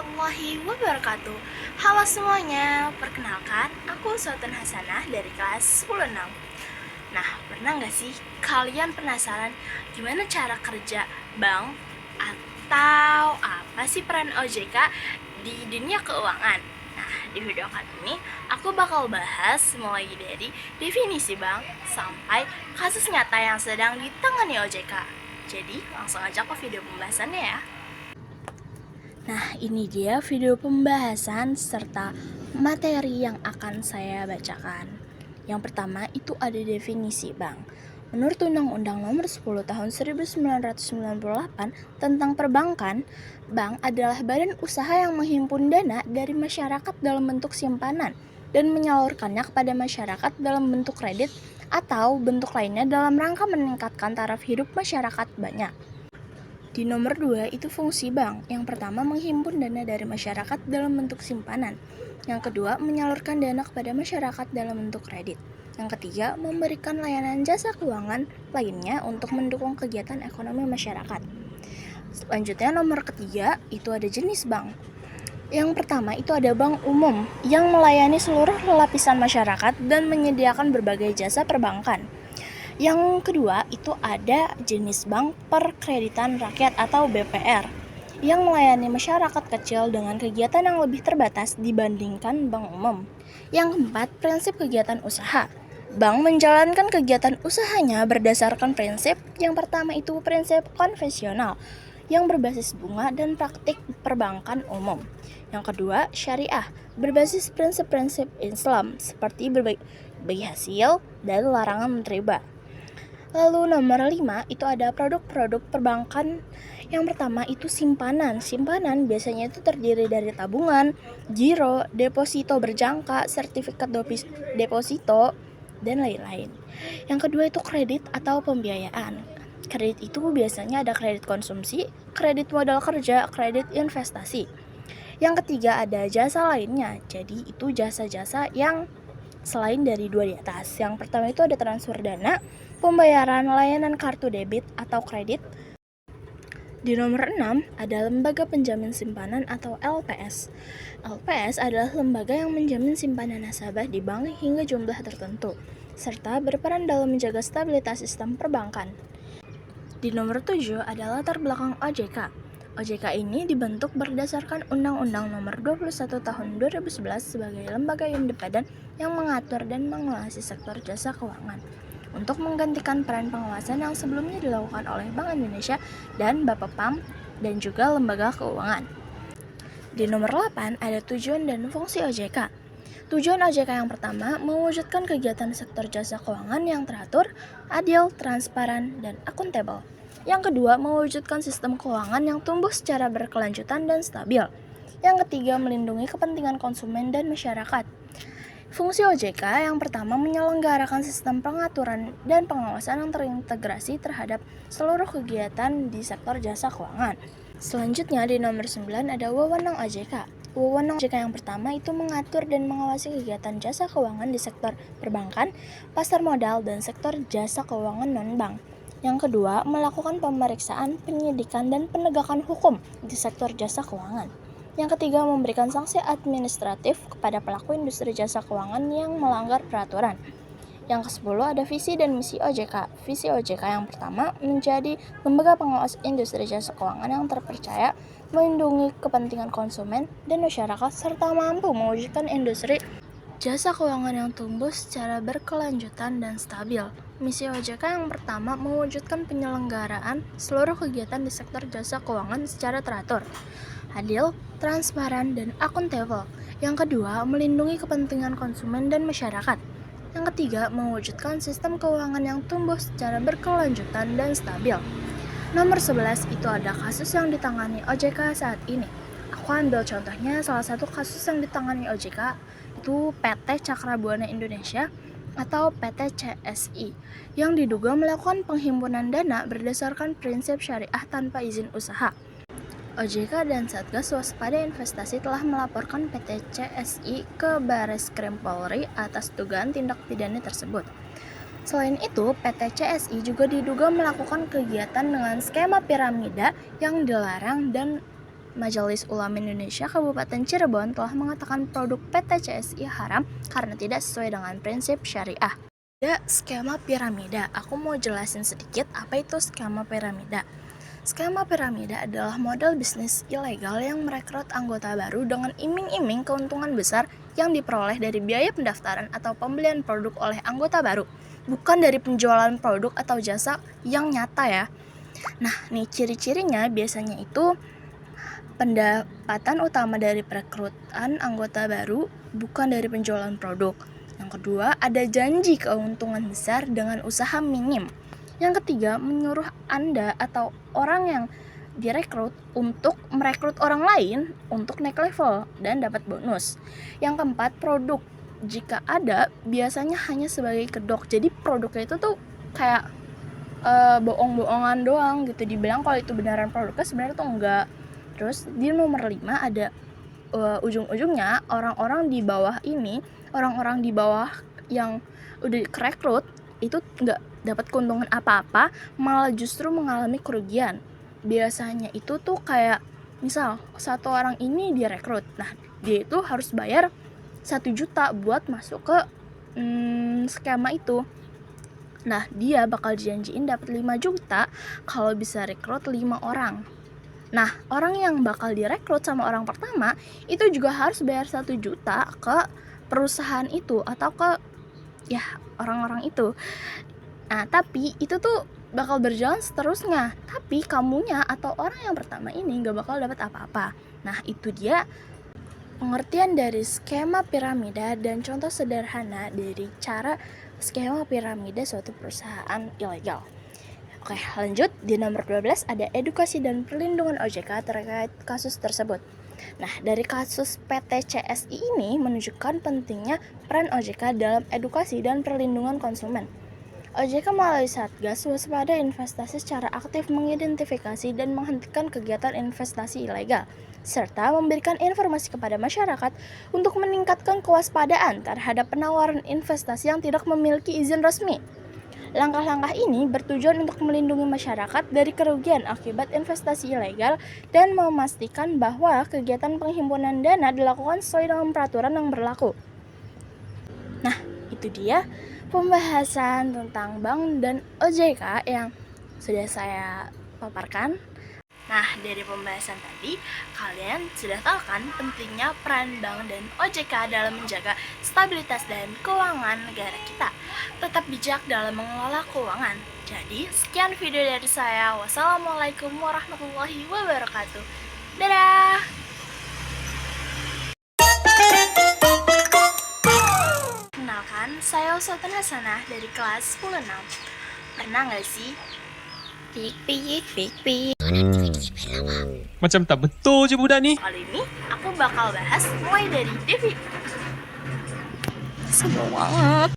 warahmatullahi wabarakatuh. Halo semuanya, perkenalkan aku Sultan Hasanah dari kelas 10-6. Nah, pernah nggak sih kalian penasaran gimana cara kerja bank atau apa sih peran OJK di dunia keuangan? Nah, di video kali ini aku bakal bahas mulai dari definisi bank sampai kasus nyata yang sedang ditangani OJK. Jadi, langsung aja ke video pembahasannya ya. Nah, ini dia video pembahasan serta materi yang akan saya bacakan. Yang pertama itu ada definisi bank. Menurut Undang-Undang Nomor 10 Tahun 1998 tentang perbankan, bank adalah badan usaha yang menghimpun dana dari masyarakat dalam bentuk simpanan dan menyalurkannya kepada masyarakat dalam bentuk kredit atau bentuk lainnya dalam rangka meningkatkan taraf hidup masyarakat banyak. Di nomor 2 itu fungsi bank. Yang pertama menghimpun dana dari masyarakat dalam bentuk simpanan. Yang kedua menyalurkan dana kepada masyarakat dalam bentuk kredit. Yang ketiga memberikan layanan jasa keuangan lainnya untuk mendukung kegiatan ekonomi masyarakat. Selanjutnya nomor ketiga itu ada jenis bank. Yang pertama itu ada bank umum yang melayani seluruh lapisan masyarakat dan menyediakan berbagai jasa perbankan. Yang kedua itu ada jenis bank perkreditan rakyat atau BPR yang melayani masyarakat kecil dengan kegiatan yang lebih terbatas dibandingkan bank umum. Yang keempat, prinsip kegiatan usaha. Bank menjalankan kegiatan usahanya berdasarkan prinsip. Yang pertama itu prinsip konvensional yang berbasis bunga dan praktik perbankan umum. Yang kedua, syariah berbasis prinsip-prinsip Islam seperti berbagi hasil dan larangan riba. Lalu nomor 5 itu ada produk-produk perbankan. Yang pertama itu simpanan. Simpanan biasanya itu terdiri dari tabungan, giro, deposito berjangka, sertifikat deposito, dan lain-lain. Yang kedua itu kredit atau pembiayaan. Kredit itu biasanya ada kredit konsumsi, kredit modal kerja, kredit investasi. Yang ketiga ada jasa lainnya. Jadi itu jasa-jasa yang selain dari dua di atas. Yang pertama itu ada transfer dana, pembayaran layanan kartu debit atau kredit. Di nomor 6 ada lembaga penjamin simpanan atau LPS. LPS adalah lembaga yang menjamin simpanan nasabah di bank hingga jumlah tertentu, serta berperan dalam menjaga stabilitas sistem perbankan. Di nomor 7 ada latar belakang OJK. OJK ini dibentuk berdasarkan Undang-Undang Nomor 21 Tahun 2011 sebagai lembaga independen yang mengatur dan mengawasi sektor jasa keuangan untuk menggantikan peran pengawasan yang sebelumnya dilakukan oleh Bank Indonesia dan Bapepam dan juga lembaga keuangan. Di nomor 8 ada tujuan dan fungsi OJK. Tujuan OJK yang pertama mewujudkan kegiatan sektor jasa keuangan yang teratur, adil, transparan, dan akuntabel. Yang kedua, mewujudkan sistem keuangan yang tumbuh secara berkelanjutan dan stabil. Yang ketiga, melindungi kepentingan konsumen dan masyarakat. Fungsi OJK yang pertama menyelenggarakan sistem pengaturan dan pengawasan yang terintegrasi terhadap seluruh kegiatan di sektor jasa keuangan. Selanjutnya di nomor 9 ada wewenang OJK. Wewenang OJK yang pertama itu mengatur dan mengawasi kegiatan jasa keuangan di sektor perbankan, pasar modal, dan sektor jasa keuangan non-bank. Yang kedua, melakukan pemeriksaan, penyidikan, dan penegakan hukum di sektor jasa keuangan. Yang ketiga, memberikan sanksi administratif kepada pelaku industri jasa keuangan yang melanggar peraturan. Yang ke-10 ada visi dan misi OJK. Visi OJK yang pertama menjadi lembaga pengawas industri jasa keuangan yang terpercaya, melindungi kepentingan konsumen dan masyarakat, serta mampu mewujudkan industri jasa keuangan yang tumbuh secara berkelanjutan dan stabil. Misi OJK yang pertama mewujudkan penyelenggaraan seluruh kegiatan di sektor jasa keuangan secara teratur, adil, transparan, dan akuntabel. Yang kedua, melindungi kepentingan konsumen dan masyarakat. Yang ketiga, mewujudkan sistem keuangan yang tumbuh secara berkelanjutan dan stabil. Nomor 11 itu ada kasus yang ditangani OJK saat ini. Aku ambil contohnya salah satu kasus yang ditangani OJK itu PT Cakra Buana Indonesia atau PT CSI yang diduga melakukan penghimpunan dana berdasarkan prinsip syariah tanpa izin usaha. OJK dan Satgas Waspada Investasi telah melaporkan PT CSI ke Bareskrim Polri atas dugaan tindak pidana tersebut. Selain itu, PT CSI juga diduga melakukan kegiatan dengan skema piramida yang dilarang dan Majelis Ulama Indonesia Kabupaten Cirebon telah mengatakan produk PT CSI haram karena tidak sesuai dengan prinsip syariah. Ada skema piramida. Aku mau jelasin sedikit apa itu skema piramida. Skema piramida adalah model bisnis ilegal yang merekrut anggota baru dengan iming-iming keuntungan besar yang diperoleh dari biaya pendaftaran atau pembelian produk oleh anggota baru, bukan dari penjualan produk atau jasa yang nyata ya. Nah, nih ciri-cirinya biasanya itu pendapatan utama dari perekrutan anggota baru bukan dari penjualan produk. Yang kedua, ada janji keuntungan besar dengan usaha minim. Yang ketiga, menyuruh Anda atau orang yang direkrut untuk merekrut orang lain untuk naik level dan dapat bonus. Yang keempat, produk. Jika ada, biasanya hanya sebagai kedok. Jadi produknya itu tuh kayak bohong-bohongan doang gitu. Dibilang kalau itu beneran produknya, sebenarnya tuh enggak. Terus di nomor 5 ada ujung-ujungnya orang-orang di bawah ini, orang-orang di bawah yang udah kerekrut itu nggak dapat keuntungan apa-apa, malah justru mengalami kerugian. Biasanya itu tuh kayak misal satu orang ini direkrut, nah dia itu harus bayar 1 juta buat masuk ke skema itu. Nah dia bakal dijanjiin dapat 5 juta kalau bisa rekrut 5 orang. Nah, orang yang bakal direkrut sama orang pertama itu juga harus bayar 1 juta ke perusahaan itu atau ke ya orang-orang itu. Nah, tapi itu tuh bakal berjalan seterusnya. Tapi kamunya atau orang yang pertama ini gak bakal dapat apa-apa. Nah, itu dia pengertian dari skema piramida dan contoh sederhana dari cara skema piramida suatu perusahaan ilegal. Oke, lanjut. Di nomor 12 ada edukasi dan perlindungan OJK terkait kasus tersebut. Nah, dari kasus PT CSI ini menunjukkan pentingnya peran OJK dalam edukasi dan perlindungan konsumen. OJK melalui Satgas Waspada Investasi secara aktif mengidentifikasi dan menghentikan kegiatan investasi ilegal, serta memberikan informasi kepada masyarakat untuk meningkatkan kewaspadaan terhadap penawaran investasi yang tidak memiliki izin resmi. Langkah-langkah ini bertujuan untuk melindungi masyarakat dari kerugian akibat investasi ilegal dan memastikan bahwa kegiatan penghimpunan dana dilakukan sesuai dengan peraturan yang berlaku. Nah, itu dia pembahasan tentang bank dan OJK yang sudah saya paparkan. Nah, dari pembahasan tadi, kalian sudah tahu kan pentingnya peran bank dan OJK dalam menjaga stabilitas dan keuangan negara kita. Tetap bijak dalam mengelola keuangan. Jadi, sekian video dari saya. Wassalamualaikum warahmatullahi wabarakatuh. Dadah! Kenalkan, saya Ustazah Hasanah dari kelas 10-6. Pernah nggak sih? Pik. Macam tak betul je budak ni. Kali ini aku bakal bahas mulai dari Devi. Sebel banget.